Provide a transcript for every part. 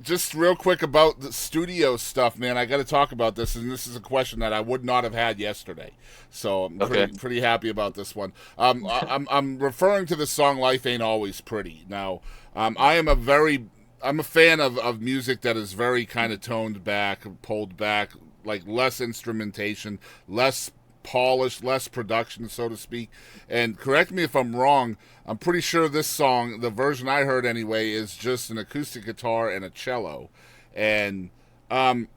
Just real quick about the studio stuff, man. I got to talk about this, and this is a question that I would not have had yesterday. So I'm Okay. pretty happy about this one. I'm referring to the song "Life Ain't Always Pretty." Now, I am I'm a fan of music that is very kind of toned back, pulled back, like less instrumentation, less polished, less production, so to speak. And correct me if I'm wrong. I'm pretty sure this song, the version I heard anyway, is just an acoustic guitar and a cello. And um,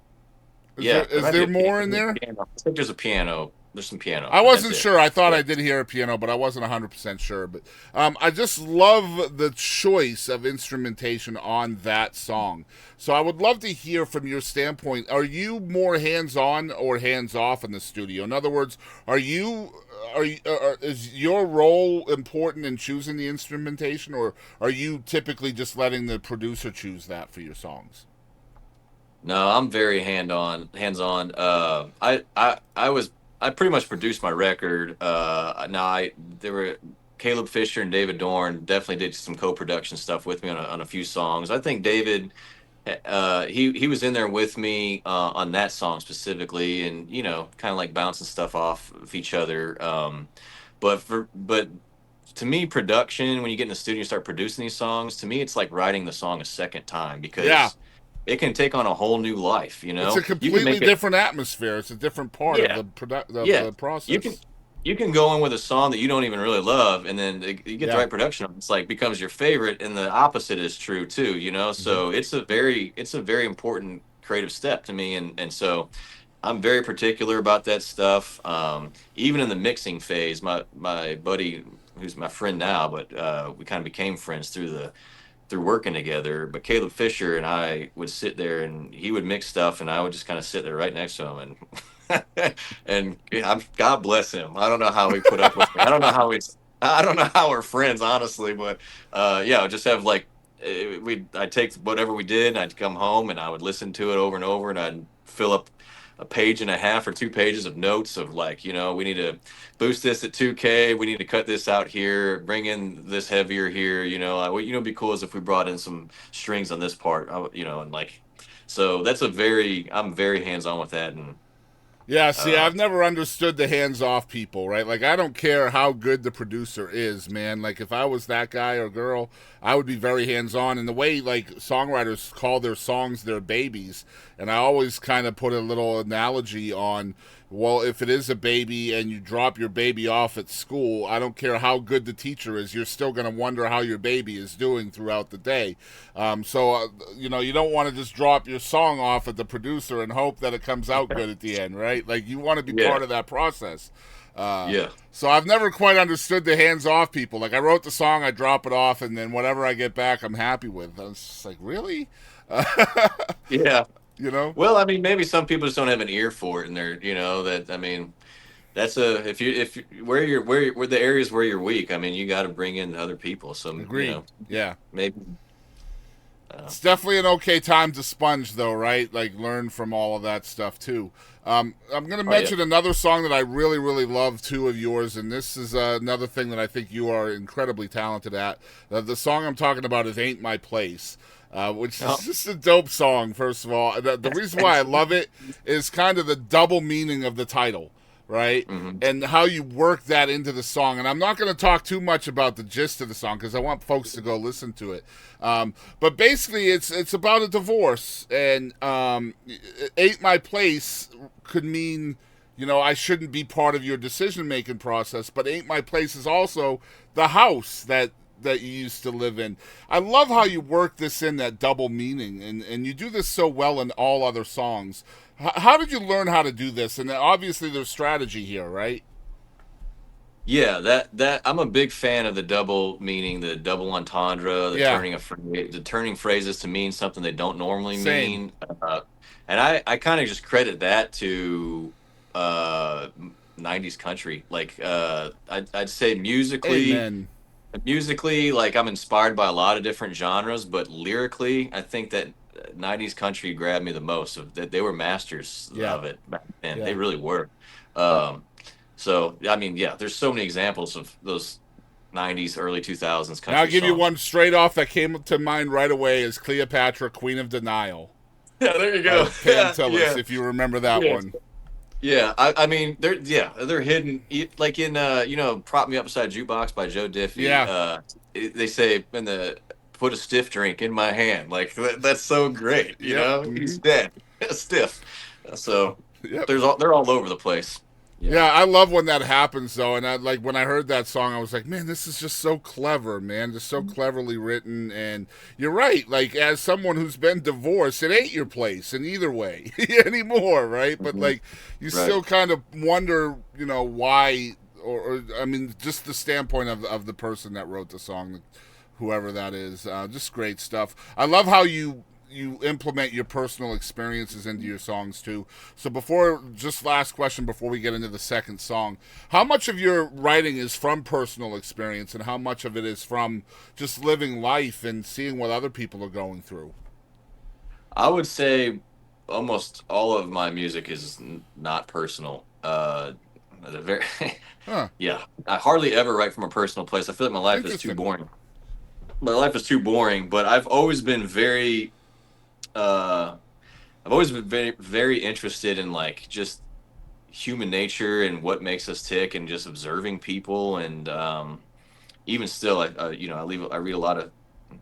Yeah, there is might be there a more in there? piano. I think there's a piano. There's some piano, I but that's wasn't it. sure. I thought Yeah. I did hear a piano, but I wasn't 100% sure. But I just love the choice of instrumentation on that song. So I would love to hear from your standpoint. Are you more hands on or hands off in the studio? In other words, is your role important in choosing the instrumentation, or are you typically just letting the producer choose that for your songs? No, I'm very hands on. I pretty much produced my record. Now I there were Caleb Fisher and David Dorn definitely did some co-production stuff with me on a few songs. I think David he was in there with me on that song specifically, and kind of like bouncing stuff off of each other. But to me, production, when you get in the studio and start producing these songs, to me it's like writing the song a second time Yeah, because it can take on a whole new life. it's a You can completely make it. different atmosphere. It's a different part of Yeah, the yeah. the You can process. you can go in with a song that you don't even really love, and then you get the Yeah. right production on it, it's like becomes your favorite, and the opposite is true too. Mm-hmm. So it's a very important creative step to me, and so I'm very particular about that stuff. Even in the mixing phase, my buddy, who's my friend now, but we kind of became friends through working together. But Caleb Fisher and I would sit there, and he would mix stuff, and I would just kind of sit there right next to him, and and God bless him. I don't know how he put up with me. I don't know how we're friends, honestly. But yeah, just have like I'd take whatever we did, and I'd come home and I would listen to it over and over, and I'd fill up a page and a half or 2 pages of notes of like, we need to boost this at 2K. We need to cut this out here, bring in this heavier here. It'd be cool as if we brought in some strings on this part, and like, so I'm very hands on with that. And, Yeah, see, uh, I've never understood the hands off people, right? Like, I don't care how good the producer is, man. Like, if I was that guy or girl, I would be very hands on. And the way, like, songwriters call their songs their babies, and I always kind of put a little analogy on, well, if it is a baby and you drop your baby off at school, I don't care how good the teacher is, you're still going to wonder how your baby is doing throughout the day. You don't want to just drop your song off at the producer and hope that it comes out good at the end, right? Like, you want to be yeah, part of that process. Uh, yeah, so I've never quite understood the hands off people. Like, I wrote the song, I drop it off, and then whatever I get back, I'm happy with. I was just like, really? yeah. You know? Well, I mean, maybe some people just don't have an ear for it, and I mean, that's a if where the areas where you're weak. I mean, you got to bring in other people. Some, Agreed. Yeah. maybe. It's definitely an okay time to sponge, though, right? Like, learn from all of that stuff, too. I'm going to Oh yeah. mention another song that I really, really love, too, of yours, and this is another thing that I think you are incredibly talented at. The song I'm talking about is Ain't My Place. Which is Oh, just a dope song, first of all. The reason why I love it is kind of the double meaning of the title, right? hmm. And how you work that into the song. And I'm not going to talk too much about the gist of the song because I want folks to go listen to it. But basically, it's about a divorce, and "Ain't My Place" could mean, I shouldn't be part of your decision making process. But "Ain't My Place" is also the house that you used to live in. I love how you work this in, that double meaning, and you do this so well in all other songs. How did you learn how to do this? And obviously, there's strategy here, right? Yeah, that I'm a big fan of the double meaning, the double entendre, Yeah, the turning phrases to mean something they don't normally same. mean. And I kind of just credit that to 90s country. Like I'd say Amen. musically, like I'm inspired by a lot of different genres, but lyrically, I think that 90s country grabbed me the most. Of that, they were masters Yeah, of it back then. They yeah. really were. Um, so I mean, yeah, there's so many examples of those. '90s, early 2000s Now I'll country give you songs. one straight off that came to mind right away is Cleopatra, Queen of Denial Yeah, there you by go. Pam Yeah, Tillis, yeah, if you remember that yeah. one. Yeah, I mean they're hidden like in Prop Me Up Beside Jukebox by Joe Diffie. Yeah. They say in the put a stiff drink in my hand. Like that's so great, Yep. He's dead. Stiff. So Yep. they're all over the place. Yeah. Yeah, I love when that happens though, and I like when I heard that song, I was like, man, this is just so clever, man, just so cleverly written. And you're right, like as someone who's been divorced, it ain't your place in either way anymore, right? But Mhm. like, you Right. still kind of wonder, why, or I mean, just the standpoint of the person that wrote the song, whoever that is. Just great stuff. I love how you implement your personal experiences into your songs too. So just last question before we get into the second song, how much of your writing is from personal experience and how much of it is from just living life and seeing what other people are going through? I would say almost all of my music is not personal. The very Huh. yeah, I hardly ever write from a personal place. I feel like my life is too Interesting. boring. My life is too boring, but I've always been uh very, very interested in like just human nature and what makes us tick and just observing people and even still I read a lot of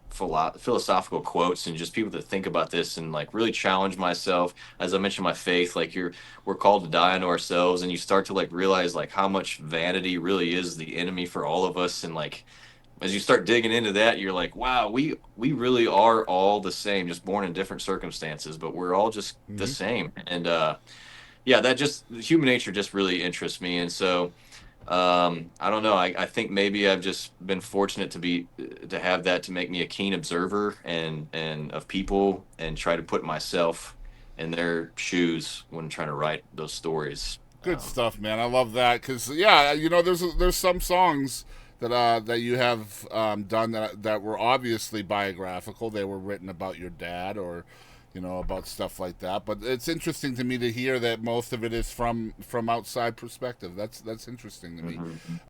philosophical quotes and just people that think about this and like really challenge myself. As I mentioned, my faith, like we're called to die unto ourselves, and you start to like realize like how much vanity really is the enemy for all of us. And like as you start digging into that, you're like, wow, we really are all the same, just born in different circumstances, but we're all just the Mm-hmm. same. And yeah, that just human nature just really interests me. And so I don't know. I think maybe I've just been fortunate to have that to make me a keen observer and of people and try to put myself in their shoes when trying to write those stories. Good stuff, man. I love that because yeah, there's some songs that you have done that were obviously biographical. They were written about your dad or about stuff like that. But it's interesting to me to hear that most of it is from outside perspective. That's interesting to me. Mhm.